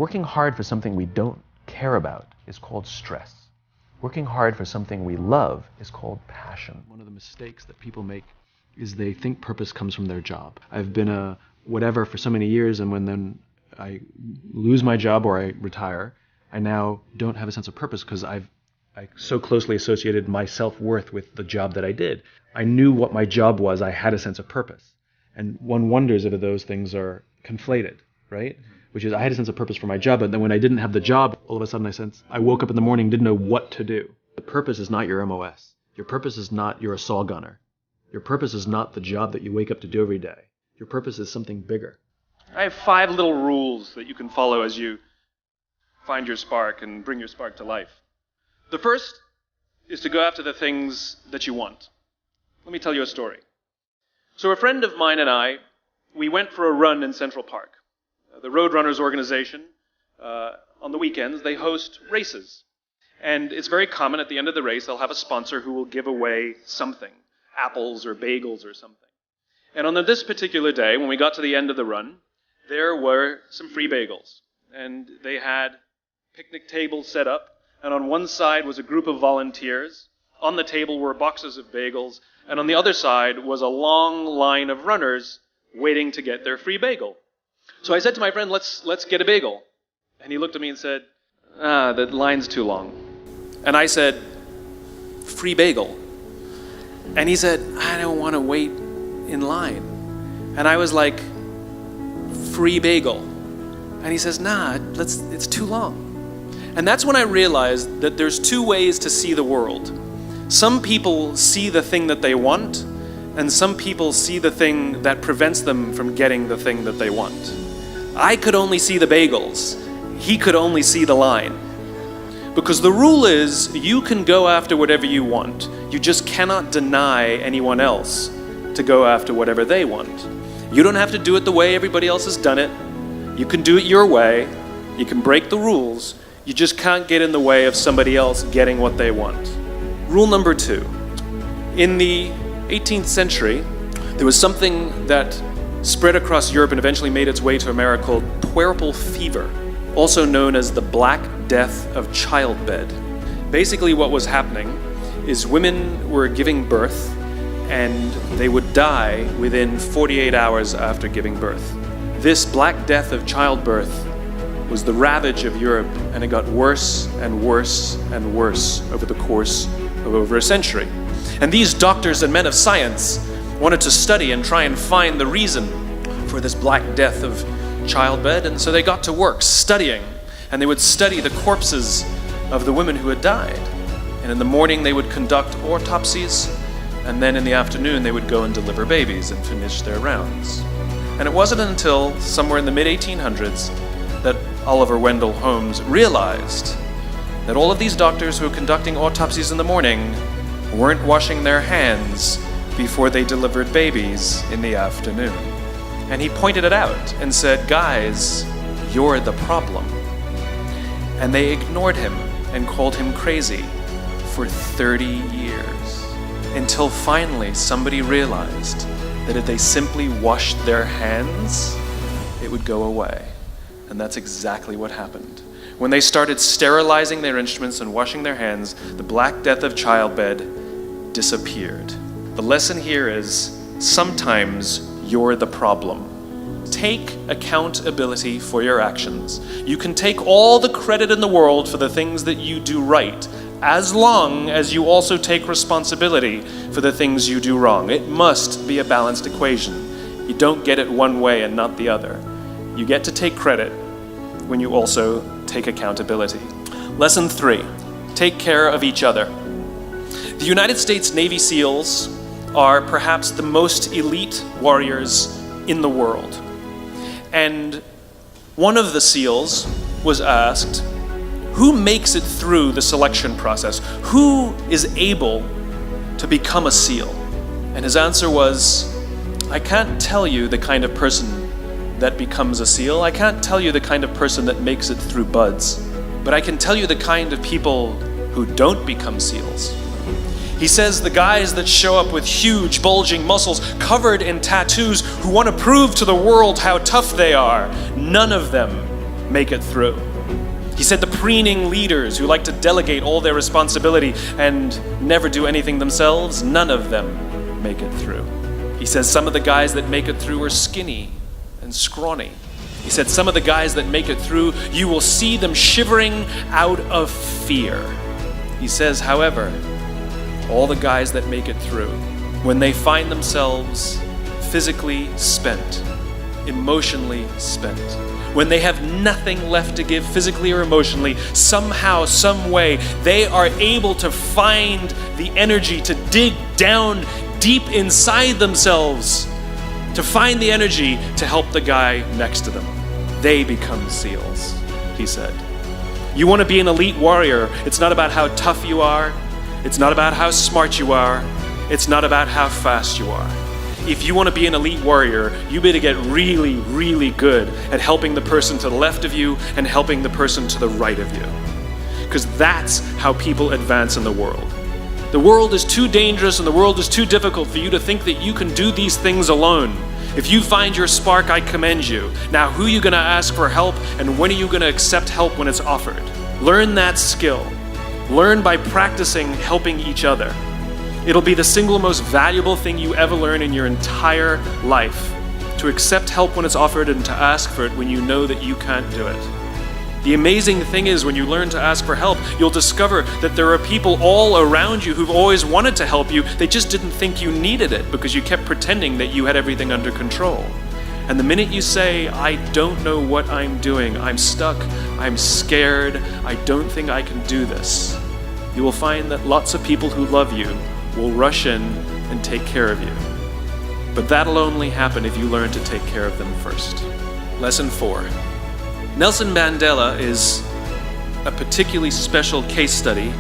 Working hard for something we don't care about is called stress. Working hard for something we love is called passion. One of the mistakes that people make is they think purpose comes from their job. I've been a whatever for so many years, and when then I lose my job or I retire, I now don't have a sense of purpose because I so closely associated my self-worth with the job that I did. I knew what my job was. I had a sense of purpose. And one wonders if those things are conflated, right? Which is I had a sense of purpose for my job, but then when I didn't have the job, all of a sudden I woke up in the morning, didn't know what to do. The purpose is not your MOS. Your purpose is not you're a saw gunner. Your purpose is not the job that you wake up to do every day. Your purpose is something bigger. I have 5 little rules that you can follow as you find your spark and bring your spark to life. The first is to go after the things that you want. Let me tell you a story. So a friend of mine and I, we went for a run in Central Park. The Roadrunners organization, on the weekends, they host races. And it's very common at the end of the race, they'll have a sponsor who will give away something, apples or bagels or something. And on this particular day, when we got to the end of the run, there were some free bagels. And they had picnic tables set up, and on one side was a group of volunteers. On the table were boxes of bagels, and on the other side was a long line of runners waiting to get their free bagel. So I said to my friend, let's get a bagel. And he looked at me and said, the line's too long. And I said, free bagel. And he said, I don't want to wait in line. And I was like, free bagel. And he says, it's too long. And that's when I realized that there's 2 ways to see the world. Some people see the thing that they want, and some people see the thing that prevents them from getting the thing that they want. I could only see the bagels. He could only see the line. Because the rule is, you can go after whatever you want. You just cannot deny anyone else to go after whatever they want. You don't have to do it the way everybody else has done it. You can do it your way. You can break the rules. You just can't get in the way of somebody else getting what they want. Rule number 2. In the 18th century, there was something that spread across Europe and eventually made its way to America called puerperal fever, also known as the Black Death of childbed. Basically what was happening is women were giving birth and they would die within 48 hours after giving birth. This Black Death of childbirth was the ravage of Europe, and it got worse and worse and worse over the course of over a century. And these doctors and men of science wanted to study and try and find the reason for this Black Death of childbed, and so they got to work studying, and they would study the corpses of the women who had died. And in the morning they would conduct autopsies, and then in the afternoon they would go and deliver babies and finish their rounds. And it wasn't until somewhere in the mid-1800s that Oliver Wendell Holmes realized that all of these doctors who were conducting autopsies in the morning weren't washing their hands before they delivered babies in the afternoon. And he pointed it out and said, guys, you're the problem. And they ignored him and called him crazy for 30 years, until finally somebody realized that if they simply washed their hands, it would go away. And that's exactly what happened. When they started sterilizing their instruments and washing their hands, the Black Death of childbed disappeared. The lesson here is, sometimes you're the problem. Take accountability for your actions. You can take all the credit in the world for the things that you do right, as long as you also take responsibility for the things you do wrong. It must be a balanced equation. You don't get it one way and not the other. You get to take credit when you also take accountability. Lesson 3, take care of each other. The United States Navy SEALs are perhaps the most elite warriors in the world. And one of the SEALs was asked, who makes it through the selection process? Who is able to become a SEAL? And his answer was, I can't tell you the kind of person that becomes a SEAL. I can't tell you the kind of person that makes it through BUD/S, but I can tell you the kind of people who don't become SEALs. He says the guys that show up with huge bulging muscles covered in tattoos who want to prove to the world how tough they are, none of them make it through. He said the preening leaders who like to delegate all their responsibility and never do anything themselves, none of them make it through. He says some of the guys that make it through are skinny and scrawny. He said some of the guys that make it through, you will see them shivering out of fear. He says, however, all the guys that make it through, when they find themselves physically spent, emotionally spent, when they have nothing left to give physically or emotionally, somehow, some way, they are able to find the energy to dig down deep inside themselves, to find the energy to help the guy next to them. They become SEALs, he said. You want to be an elite warrior. It's not about how tough you are. It's not about how smart you are. It's not about how fast you are. If you want to be an elite warrior, you better get really, really good at helping the person to the left of you and helping the person to the right of you. Because that's how people advance in the world. The world is too dangerous and the world is too difficult for you to think that you can do these things alone. If you find your spark, I commend you. Now, who are you going to ask for help, and when are you going to accept help when it's offered? Learn that skill. Learn by practicing helping each other. It'll be the single most valuable thing you ever learn in your entire life, to accept help when it's offered and to ask for it when you know that you can't do it. The amazing thing is, when you learn to ask for help, you'll discover that there are people all around you who've always wanted to help you. They just didn't think you needed it because you kept pretending that you had everything under control. And the minute you say, I don't know what I'm doing, I'm stuck, I'm scared, I don't think I can do this, you will find that lots of people who love you will rush in and take care of you. But that'll only happen if you learn to take care of them first. Lesson 4. Nelson Mandela is a particularly special case study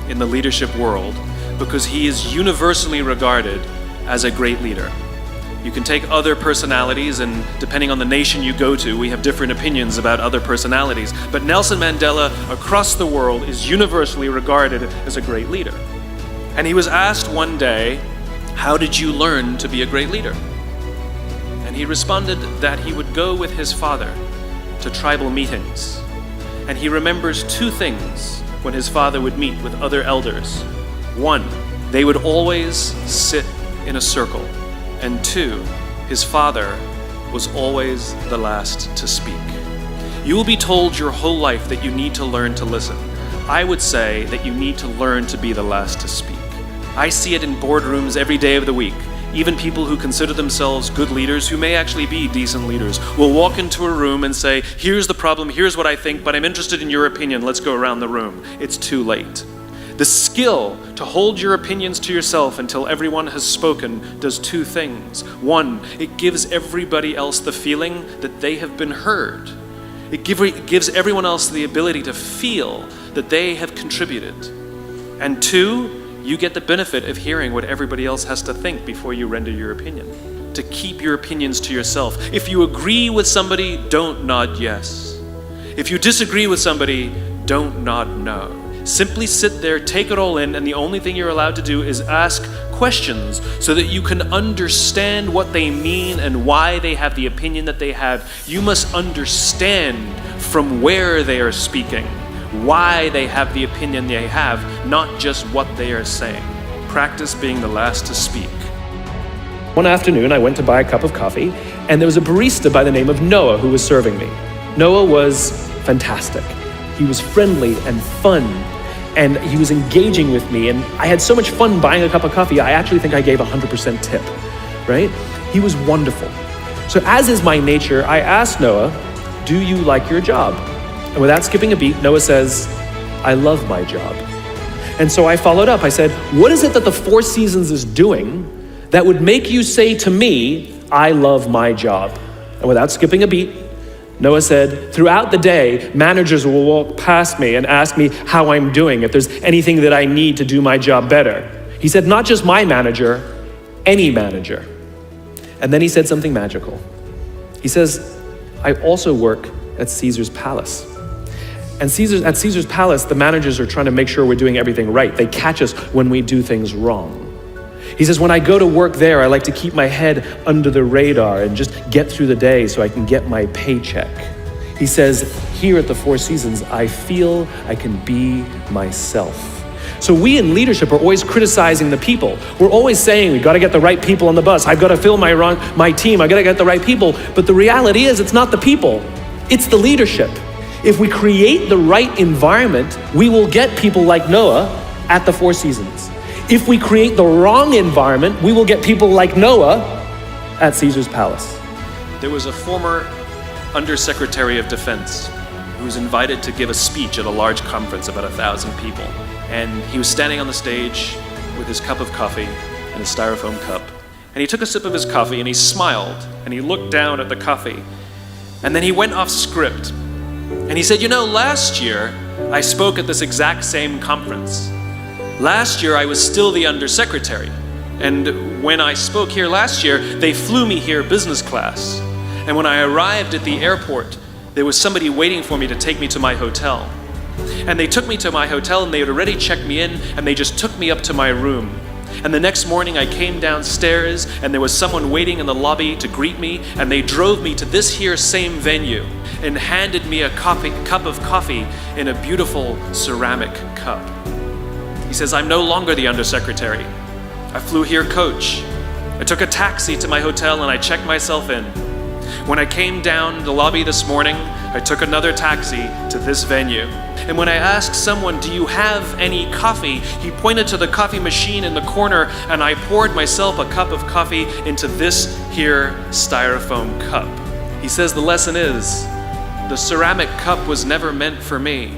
in the leadership world because he is universally regarded as a great leader. You can take other personalities, and depending on the nation you go to, we have different opinions about other personalities. But Nelson Mandela across the world is universally regarded as a great leader. And he was asked one day, how did you learn to be a great leader? And he responded that he would go with his father to tribal meetings. And he remembers 2 things when his father would meet with other elders. 1, they would always sit in a circle. And 2, his father was always the last to speak. You will be told your whole life that you need to learn to listen. I would say that you need to learn to be the last to speak. I see it in boardrooms every day of the week. Even people who consider themselves good leaders, who may actually be decent leaders, will walk into a room and say, here's the problem, here's what I think, but I'm interested in your opinion, let's go around the room. It's too late. The skill to hold your opinions to yourself until everyone has spoken does 2 things. 1, it gives everybody else the feeling that they have been heard. It gives everyone else the ability to feel that they have contributed. And 2, you get the benefit of hearing what everybody else has to think before you render your opinion. To keep your opinions to yourself. If you agree with somebody, don't nod yes. If you disagree with somebody, don't nod no. Simply sit there, take it all in, and the only thing you're allowed to do is ask questions so that you can understand what they mean and why they have the opinion that they have. You must understand from where they are speaking, why they have the opinion they have, not just what they are saying. Practice being the last to speak. One afternoon, I went to buy a cup of coffee, and there was a barista by the name of Noah who was serving me. Noah was fantastic. He was friendly and fun, and he was engaging with me, and I had so much fun buying a cup of coffee, I actually think I gave 100% tip, right? He was wonderful. So as is my nature, I asked Noah, do you like your job? And without skipping a beat, Noah says, I love my job. And so I followed up. I said, what is it that the Four Seasons is doing that would make you say to me, I love my job? And without skipping a beat, Noah said, throughout the day, managers will walk past me and ask me how I'm doing, if there's anything that I need to do my job better. He said, not just my manager, any manager. And then he said something magical. He says, I also work at Caesar's Palace. And at Caesar's Palace, the managers are trying to make sure we're doing everything right. They catch us when we do things wrong. He says, when I go to work there, I like to keep my head under the radar and just get through the day so I can get my paycheck. He says, here at the Four Seasons, I feel I can be myself. So we in leadership are always criticizing the people. We're always saying, we've got to get the right people on the bus. I've got to fill my team. I've got to get the right people. But the reality is, it's not the people. It's the leadership. If we create the right environment, we will get people like Noah at the Four Seasons. If we create the wrong environment, we will get people like Noah at Caesar's palace. There was a former Undersecretary of Defense who was invited to give a speech at a large conference, about 1,000 people. And he was standing on the stage with his cup of coffee and his styrofoam cup. And he took a sip of his coffee and he smiled and he looked down at the coffee. And then he went off script. And he said, last year I spoke at this exact same conference. Last year I was still the undersecretary. And when I spoke here last year, they flew me here business class. And when I arrived at the airport, there was somebody waiting for me to take me to my hotel. And they took me to my hotel and they had already checked me in and they just took me up to my room. And the next morning I came downstairs and there was someone waiting in the lobby to greet me, and they drove me to this here same venue and handed me a cup of coffee in a beautiful ceramic cup. He says, I'm no longer the undersecretary. I flew here coach. I took a taxi to my hotel and I checked myself in. When I came down the lobby this morning, I took another taxi to this venue. And when I asked someone, do you have any coffee? He pointed to the coffee machine in the corner and I poured myself a cup of coffee into this here styrofoam cup. He says the lesson is, the ceramic cup was never meant for me.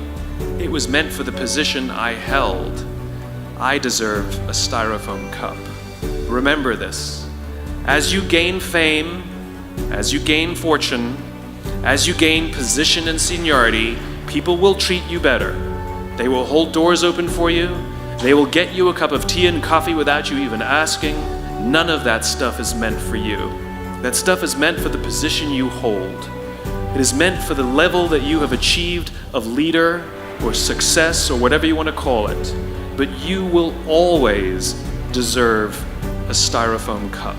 It was meant for the position I held. I deserve a styrofoam cup. Remember this. As you gain fame, as you gain fortune, as you gain position and seniority, people will treat you better. They will hold doors open for you. They will get you a cup of tea and coffee without you even asking. None of that stuff is meant for you. That stuff is meant for the position you hold. It is meant for the level that you have achieved of leader or success or whatever you want to call it. But you will always deserve a styrofoam cup.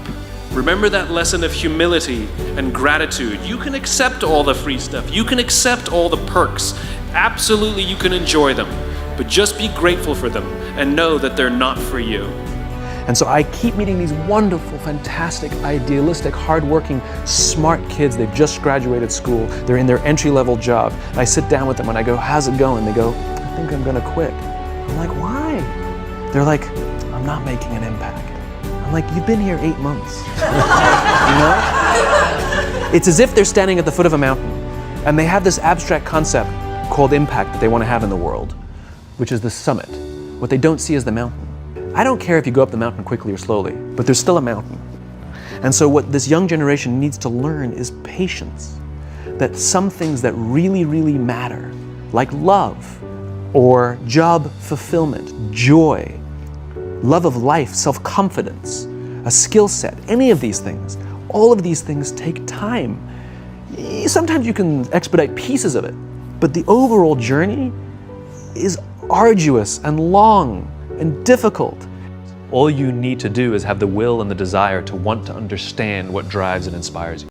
Remember that lesson of humility and gratitude. You can accept all the free stuff. You can accept all the perks. Absolutely, you can enjoy them. But just be grateful for them and know that they're not for you. And so I keep meeting these wonderful, fantastic, idealistic, hardworking, smart kids. They've just graduated school. They're in their entry-level job. And I sit down with them and I go, how's it going? They go, I think I'm gonna quit. I'm like, why? They're like, I'm not making an impact. I'm like, you've been here 8 months. You know? It's as if they're standing at the foot of a mountain and they have this abstract concept called impact that they want to have in the world, which is the summit. What they don't see is the mountain. I don't care if you go up the mountain quickly or slowly, but there's still a mountain. And so what this young generation needs to learn is patience. That some things that really, really matter, like love or job fulfillment, joy, love of life, self-confidence, a skill set, any of these things, all of these things take time. Sometimes you can expedite pieces of it, but the overall journey is arduous and long and difficult. All you need to do is have the will and the desire to want to understand what drives and inspires you.